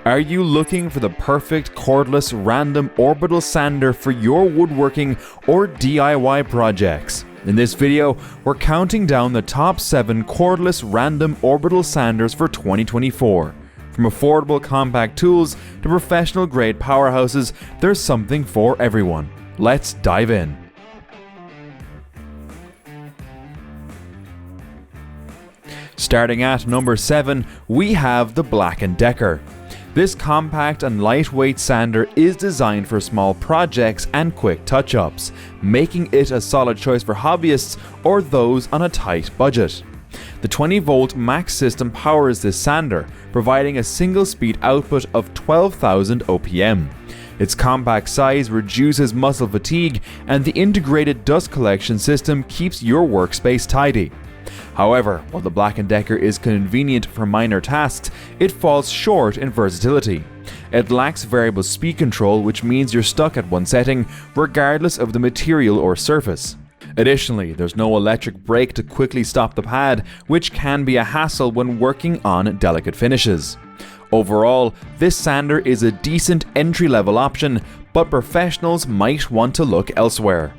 Are you looking for the perfect cordless random orbital sander for your woodworking or DIY projects? In this video, we're counting down the top 7 cordless random orbital sanders for 2024. From affordable compact tools to professional grade powerhouses, there's something for everyone. Let's dive in. Starting at number 7, we have the BLACK+DECKER. This compact and lightweight sander is designed for small projects and quick touch-ups, making it a solid choice for hobbyists or those on a tight budget. The 20-volt max system powers this sander, providing a single-speed output of 12,000 OPM. Its compact size reduces muscle fatigue, and the integrated dust collection system keeps your workspace tidy. However, while the BLACK+DECKER is convenient for minor tasks, it falls short in versatility. It lacks variable speed control, which means you're stuck at one setting regardless of the material or surface. Additionally, there's no electric brake to quickly stop the pad, which can be a hassle when working on delicate finishes. Overall, this sander is a decent entry-level option, but professionals might want to look elsewhere.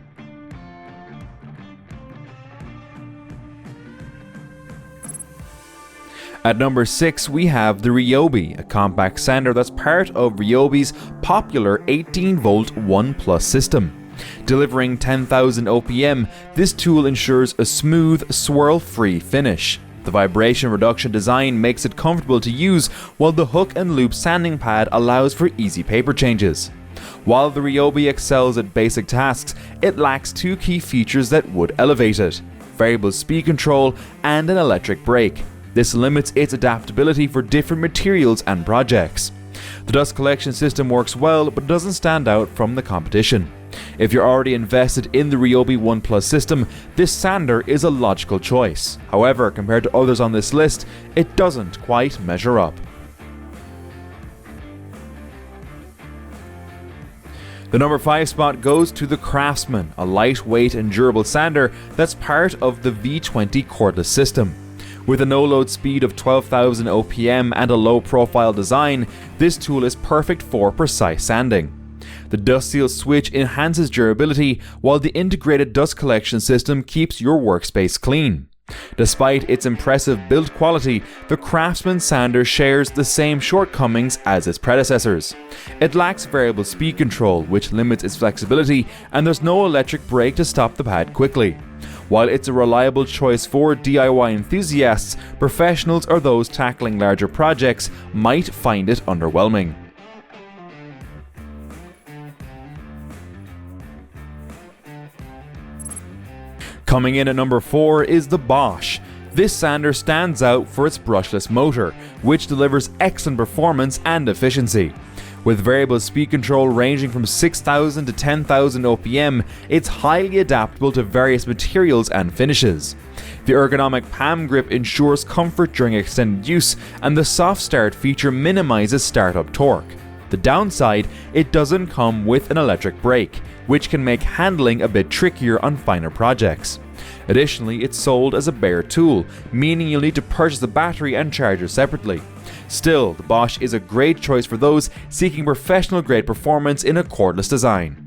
At number 6, we have the Ryobi, a compact sander that's part of Ryobi's popular 18-volt 1+ system. Delivering 10,000 OPM, this tool ensures a smooth, swirl-free finish. The vibration reduction design makes it comfortable to use, while the hook and loop sanding pad allows for easy paper changes. While the Ryobi excels at basic tasks, it lacks 2 key features that would elevate it: variable speed control and an electric brake. This limits its adaptability for different materials and projects. The dust collection system works well, but doesn't stand out from the competition. If you're already invested in the Ryobi 1+ system, this sander is a logical choice. However, compared to others on this list, it doesn't quite measure up. The number 5 spot goes to the Craftsman, a lightweight and durable sander that's part of the V20 cordless system. With a no-load speed of 12,000 OPM and a low-profile design, this tool is perfect for precise sanding. The dust seal switch enhances durability, while the integrated dust collection system keeps your workspace clean. Despite its impressive build quality, the Craftsman sander shares the same shortcomings as its predecessors. It lacks variable speed control, which limits its flexibility, and there's no electric brake to stop the pad quickly. While it's a reliable choice for DIY enthusiasts, professionals or those tackling larger projects might find it underwhelming. Coming in at number 4 is the Bosch. This sander stands out for its brushless motor, which delivers excellent performance and efficiency. With variable speed control ranging from 6,000 to 10,000 OPM, it's highly adaptable to various materials and finishes. The ergonomic palm grip ensures comfort during extended use, and the soft start feature minimizes startup torque. The downside, it doesn't come with an electric brake, which can make handling a bit trickier on finer projects. Additionally, it's sold as a bare tool, meaning you'll need to purchase the battery and charger separately. Still, the Bosch is a great choice for those seeking professional grade performance in a cordless design.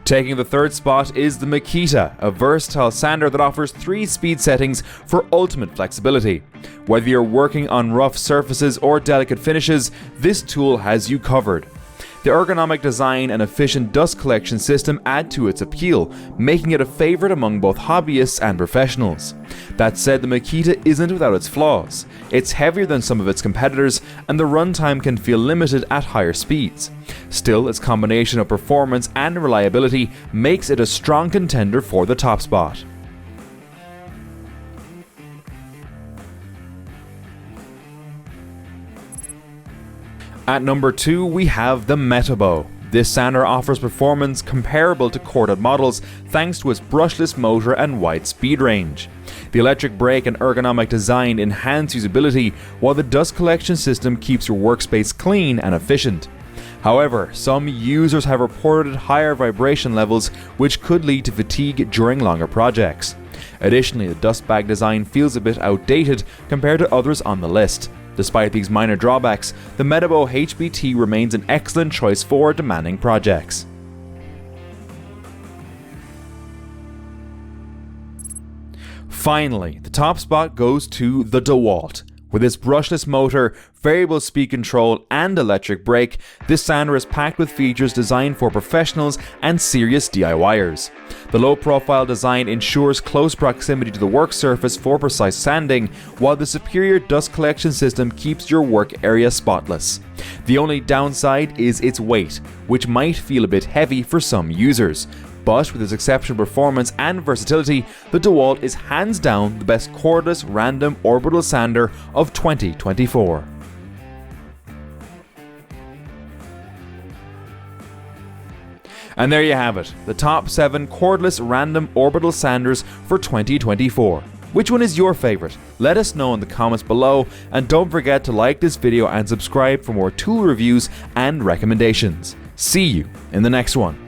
Taking the 3rd spot is the Makita, a versatile sander that offers 3 speed settings for ultimate flexibility. Whether you're working on rough surfaces or delicate finishes, this tool has you covered. The ergonomic design and efficient dust collection system add to its appeal, making it a favorite among both hobbyists and professionals. That said, the Makita isn't without its flaws. It's heavier than some of its competitors, and the runtime can feel limited at higher speeds. Still, its combination of performance and reliability makes it a strong contender for the top spot. At number 2, we have the Metabo. This sander offers performance comparable to corded models thanks to its brushless motor and wide speed range. The electric brake and ergonomic design enhance usability, while the dust collection system keeps your workspace clean and efficient. However, some users have reported higher vibration levels, which could lead to fatigue during longer projects. Additionally, the dust bag design feels a bit outdated compared to others on the list. Despite these minor drawbacks, the Metabo HPT remains an excellent choice for demanding projects. Finally, the top spot goes to the DeWalt. With its brushless motor, variable speed control and electric brake, this sander is packed with features designed for professionals and serious DIYers. The low-profile design ensures close proximity to the work surface for precise sanding, while the superior dust collection system keeps your work area spotless. The only downside is its weight, which might feel a bit heavy for some users. But with its exceptional performance and versatility, the DeWalt is hands down the best cordless random orbital sander of 2024. And there you have it, the top 7 cordless random orbital sanders for 2024. Which one is your favorite? Let us know in the comments below, and don't forget to like this video and subscribe for more tool reviews and recommendations. See you in the next one.